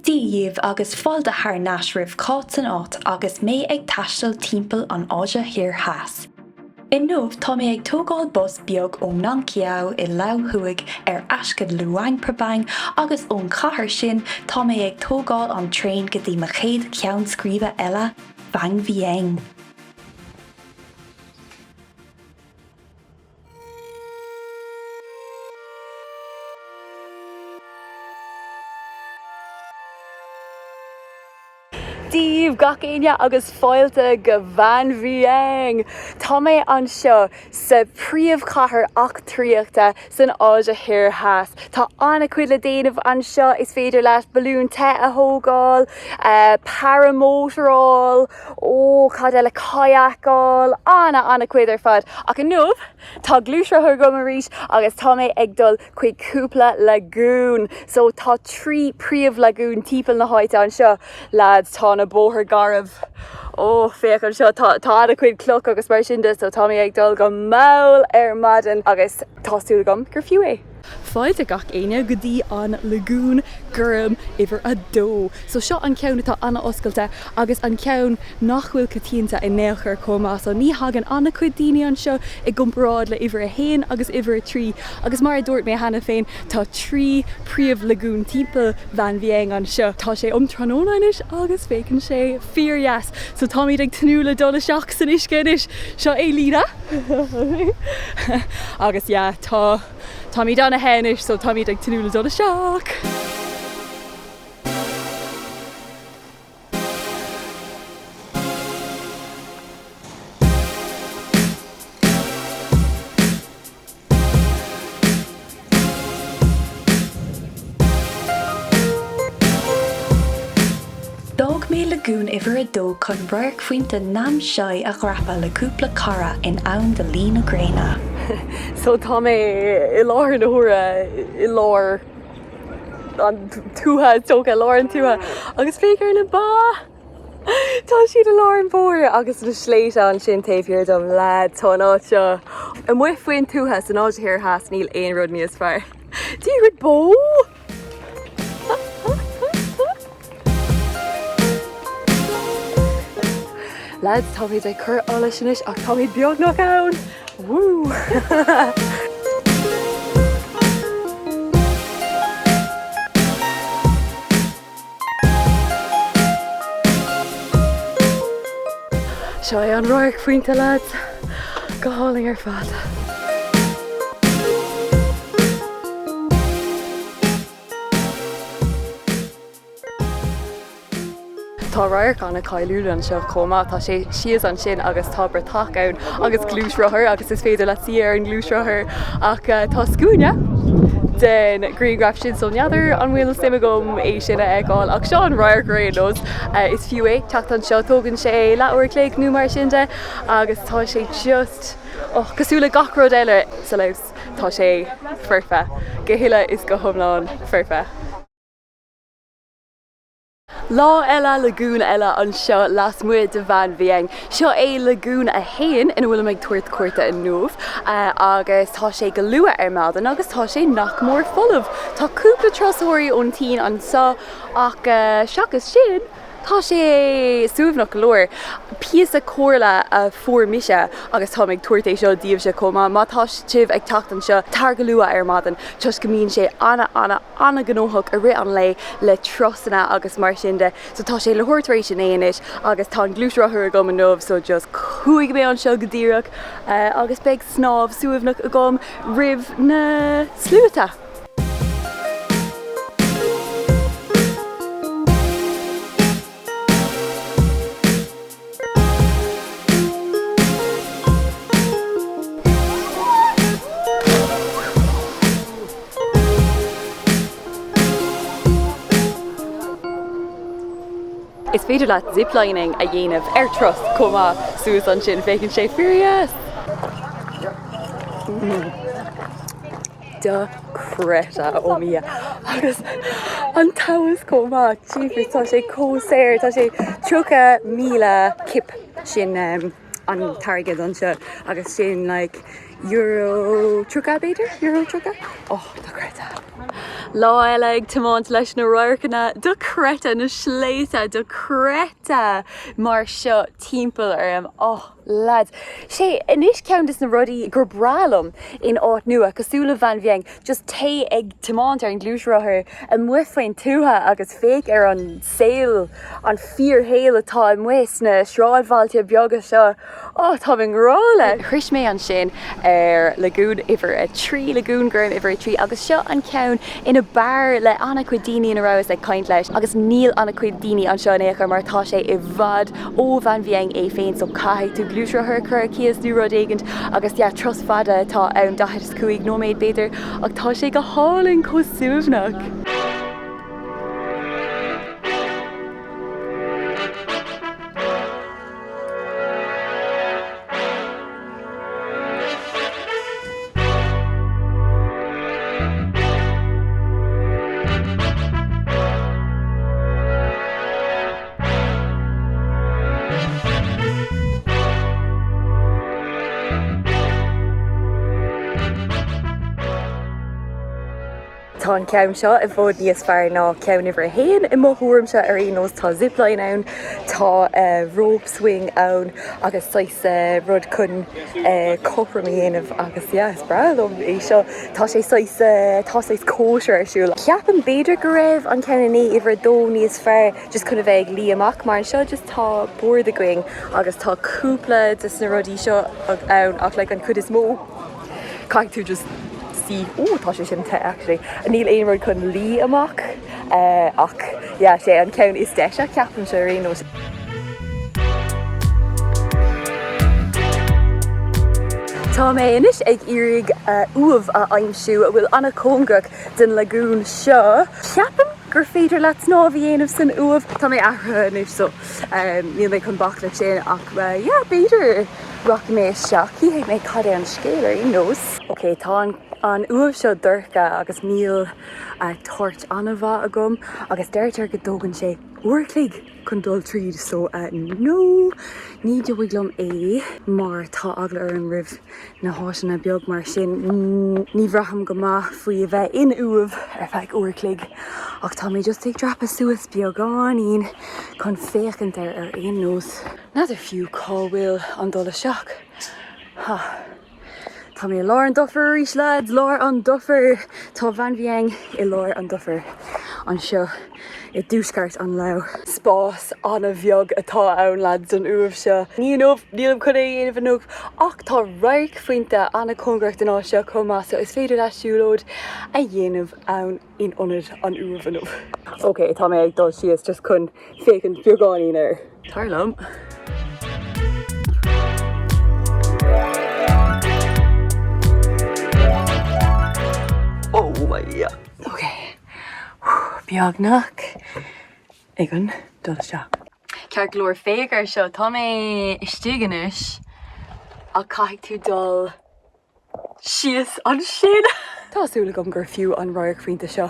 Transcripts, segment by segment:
Díomh agus fáilte thar náis rih cáit an áit agus mé ag taistil timpeall an Áise Thoir Theas. In nómh tá mé ag tógáil bus beag ó Nanceau I LAOS ar aiscid luáin probain agus ón chathair sin tá mé ag tógáil an tréin go dtí mo chéad ceann scríbe eile, Vang Vieng. Díomh gach aine agus fáilte go Vang Vieng. Tá mé anseo sa príomhchathair eachtraíochta san Áise Thoir Theas. Tá anna cuid le déanamh anseo is féidir leis Balún te a thógáil, paramotoráil, cad eile kayakáil, anna cuid ar fad. Ach an nómh, tá glúisrathair go arís agus tá mé ag dul chuig cúpla lagún. So tá 3 príomh lagún timpeall na háite anseo, lads, tá na bóthar garibh. Féachaint seo tá a chuid cloch agus mar sin so tá mé ag dul go maol ar maidin agus tástúil gom gur fiú é. Fáilte gach aine go dtí an lagún gurm iver a dó. So seo an ceann atá anna oscailte agus an ceann nach bhfuil catínta I néachar comá. So ní hagan anna chuid daoine anseo I gcomparáid le iver a hain agus iver a trí. Agus mar dúirt mé hena féin tá 3 príomh lagún timpeall Vang Vieng anseo. Tá sé trónóinis agus fécinn sé fíorheas. So tá míad ag tanúla dul seach san iscenis seo é líra. Agus tá míad anna henis so tá míad ag tanúla dul seach. Dóg mé lagún iver a dó chun roiir faointe nam seo a ghrappa le cúpla cara in ann de líon gréine. So tá mé I láir na huaire I láir an tútha tóga láir an tútha agus féicear le ba. Tá siad a láir an bóir agus na sléite an sin taobhíar dom lad tá ná seo. An muid faoin tútha san Áise Thoir Theas níl aon rud níos fearr. Dí rud bó? Lads, tá míad ag cur ála sinis ach tá míad beag nach ann. Woo! Seo é an roiir faointe, lads. Go háling ar fad. Tá roiir anna cáilú an seo comá, tá sé sios an sin agus tá bretach ann agus glúisrathair agus is féidir le siar an glúisrathair ach tá scúne den gríomhgraf sin son neadidir an bhfuil sim gom é sinna agáil ach seo an roiir gréanos is fiú é teacht an seo tógann sé leabhar cléig nó mar sin de agus tá sé just cosúla gachród eile sa leis tá sé fuirfe. Go hiile is go thomláin fuirfe. Lá eile lagún eile an seo las muid de Vang Vieng. Seo é lagún a hain ina bhfuil meid tuairt cuairta in nómh agus tá sé go luath ar maidin agus tá sé nach mór fullmh. Tá cúpla trasóirí ón tin an sa ach seachas sin tá sé suamhnach go leor. Píos a cóirla a fuairmise agus tá meid tuairt é seo díobh se comá má tá sibh ag tacht an seo tar go luath ar maidin tus go mbíonn sé anna gnóthach a rit an le trosanna agus mar sin de. So tá sé le thuirtaréis sin éanais agus tá an glúisrathair agam an nómh so just chuig mé an seo go dtíreach agus beag snámh suamhnach agam riamh na slúata. Is féidir leat ziplining a dhéanamh ar tros comá suas an sin fécinn sé fíorheas. De creta ó mia agus an tamas comá tífis tá sé cóséir tá sé 3,000 kip sin an targad an seo agus sin like euro 3 beidir? Euro 3? Tá creta. Lá eile ag tiomáint leis na roiirceanna do creata na sléite do creata mar seo timpeall arm. Oh, lads. Sé inis ceantas na rudaí gur bralum in áit nua cosúla Vang Vieng just té ag tiomáint ar an glúisrothair a mufainn tútha agus féic ar an saoil an fíorhéal atá i muis na sráidbhailte beaga seo. Oh, tá bhín rála. Chris mé an sin ar lagoon iver a trí lagoon gurm iver a trí agus seo an ceann ina bar le anna chuid daoine in a rá ag caint leis agus níl anna chuid daoine an seo éair mar tá sé i bhfad ó Vang Vieng é féin so caiigh tú glúisrothair chur chéas dú rud éigent agus tros fada tá ann 15 nóméid beidir ach tá sé go hálainn cosúbhnach. Tá an ceann seo I bhód níos fearr ná ceann uimhir a héin I mo thuairm seo ar aonos tá zipline ann, tá rope swing ann agus sais rud chun copra a dhéanamh agus is bralum é seo tá sé sais cóisiir ar siúla. Ceapan beidir go raibh an ceannaí uimhir dó níos fearr just chun a bheith liamach mar an seo just tá bord a going agus tá cúpla dus na rudí seo ann ach le an chud is mó. Caiig tú just tá sé sin te actually. A níl éon rud chun lí amach ach sé an ceann is deise ceapan se rénos. Tá mé inis ag iarraig uamh a aimsiú a bhfuil anna cóngrach den lagoon seo. Ceapan gur féidir leat snámh dhéanamh san uamh tá mé athra inis so níl mé chun bach le sin ach beidir rock mé seaachí ag mé cad an scéal ar nos. Ok, tá an uamh seo dúrcha agus níl tuairt anna bha agam agus deirtear go dógann sé uairclaigh chun dul tríd so nó ní doiglumm é mar tá agla ar an ribh na háisina beag mar sin ní bhraham go maith faoi a bheith in uamh ar feadh uairclaigh ach tá mé just ag drap a suas beagáín chun féachaint ar aon nos. Nadidir fiú cáil an dul a seach. Tá mé lár an duffer rís lads, lár an duffer. Tá Vang Vieng I lár an duffer. An seo I dúscart an leo. Spás anna bheag atá ann lads an uamh seo. Níl chun dhéanamh an uamh ach tá rairc faointe anna cóngracht an á seo comá so is féidir le siúlóid a dhéanamh ann in ionad an uamh an uamh. Ok, tá mé ag dul sios just chun féachaint beagáín ar. Tarlam. Oh my god. Okay. Beagnach. Egan, dul seach. Ceart glór féic ar seo, tá mé isteaganis a caiigh tú dul sios an sin. Tásúla gom gur fiú an roiir faointe seo.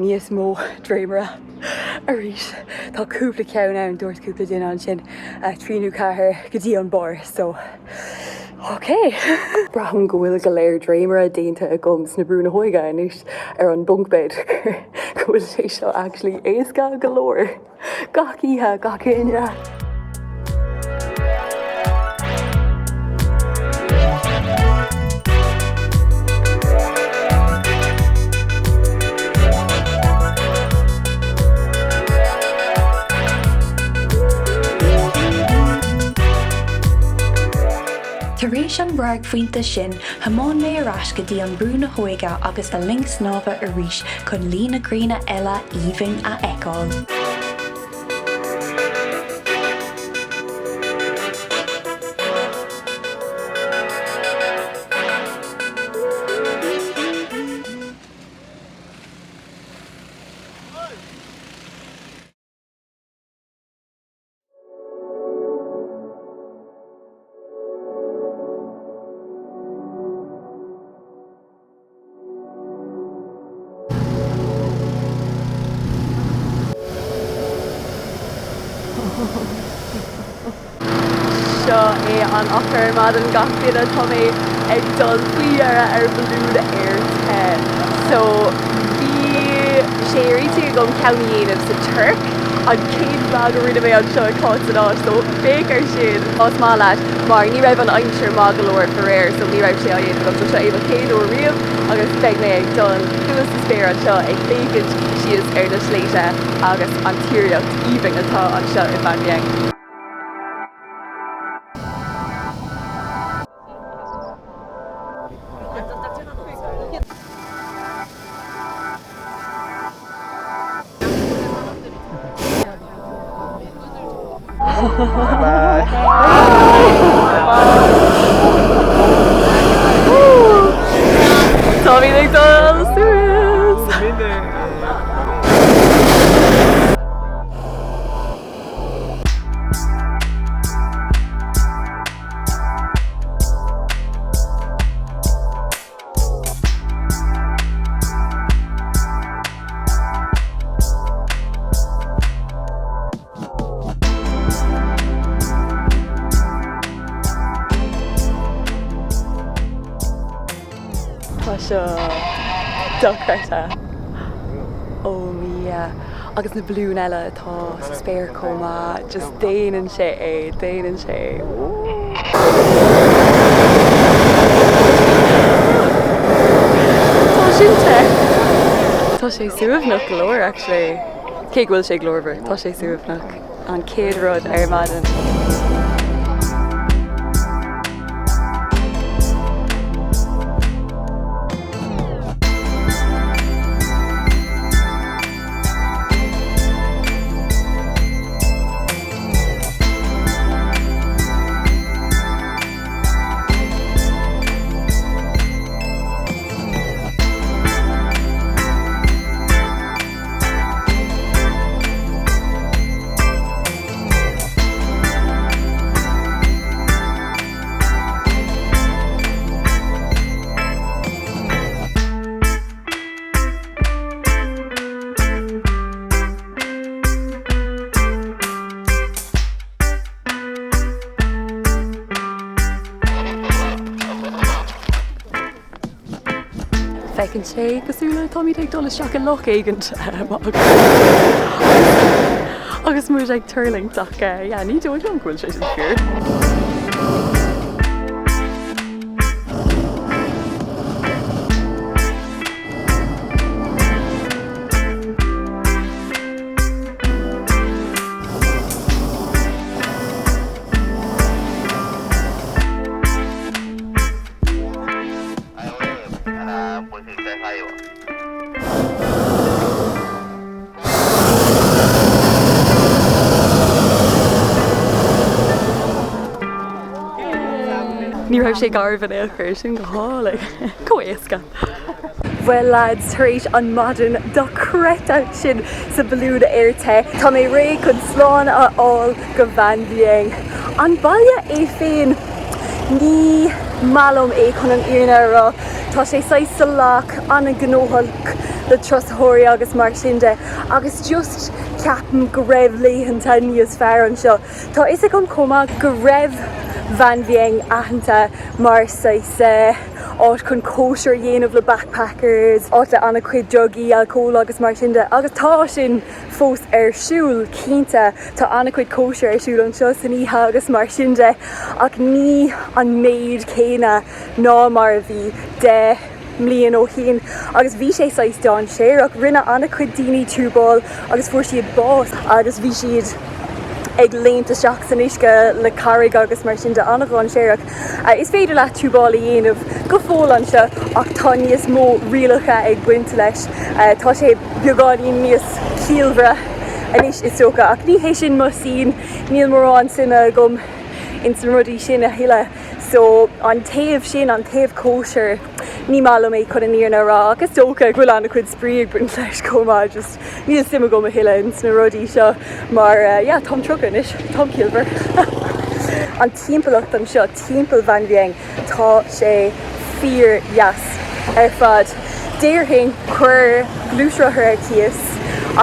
Níos mó dréimre a rís. Tá cúpla ceann ann dúirt cúpla duine an sin tríú cathair go dtí an bar, so ok. Braham go bhfuil go léir dréimre a déanta a gums na brúna hóige inis ar an bunkbed go bhfuil sé seo actually éasca go leor. Gach íthe, gach inne. Tar éis an bhreag faointe sin, hamáin mé arás go dtí an brúna hóige agus na link snámha a rís chun lína gréine eile íomhainn a fheiceáil. Seo é an ochar mad an gachcéad tá mé ag dul faoi ar Balún ar te. So séirí tú gom ceannaíanamh sa Turk an céad bag a rinne mé an seo cáiltená so féachair sin os má leis mar ní raibh an aimseir má go leir for réir so ní raibh sé a dhéanamh go seo éh chéad ó riamh agus beag mé ag dul chuas is spéir an seo ag féachaint sios ar na sléite agus an tíreacht íbing atá an seo i Vang Vieng. Bye. Tommy McDonald, serious. Docreita ó mí agus na Balún eile atá sa spéir comá just déanaan sé é déanaan sé Tá sinnte Tá sé suamhnach go leir actually cé bhfuil sé glórbhar tá sé suamhnach an céad rud ar maidin. Féachaint sé cosúla Tommy ag dul seach an loch éigent agus muid ag turling ach ní dúil an ghfuil sé sin fiúr. Ní raibh sé garbhan é chuir sin go hála coéasca. Well lads, tar éis an maidin docreita sin sa Balún airte. Tá mé ré chun sláán á áil go Vang Vieng. An baile é féin ní malum é chun an iarna rá. Tá sé saois sa lách anna gnóthach le trosthóirí agus mar sinnde agus just ceapan go raibh léithanta níos fearr an seo. Tá is a gom comá go raibh Vang Vieng ahananta mar áit chun kosher dhéanamh le backpackers, áit le anna chuid drugí, alcohol agus mar sinnde. Agus tá sin fós ar siúl cínta tá anna chuid kosher ar siúl an seo saníthe agus mar sinnde ach ní an méid céine ná mar bhí de mbliain ó chin agus bhí sé saois don séir ach rinne anna chuid daoine túbáil agus fuair siad bás agus bhí siad ag léanta seach san isce le carrig agus mar sin de annachán séireach. Is féidir le túbáil a dhéanamh go fóil an se ach tá níos mó rialacha ag buinte leis. Tá sé beagáí níos cíalbhre anis is socha ach ní hééis sin mo sin níl mórrán sinna gom in san rudí sin a hiile. So an taobh sin an taobh kosher ní mála mé chun íarna rá agus tócha bhfuil anna chuid spríag buin leis comá just níl sim go a hiile in sna rudí seo mar tom trogan is tom cilbhar. An timpeallacht an seo timpeall Vang Vieng tá sé fíorheas ar fad déirthing chuir Áise Thoir Theas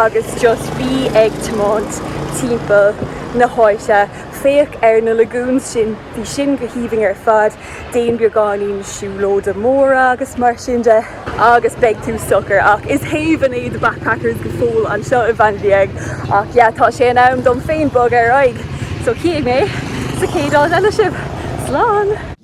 agus just bhí ag timpeall na háise féach na lagoon sin bhí sin go híoming ar fad déon beagánín siúlód a móra agus mar sin de agus beag tú sucr ach is haven é de backpackers go fóil an seo i Vang Vieng ach tá sé an am dom féin bog ar aig so chéad mé sa chéad eile sib. Slán!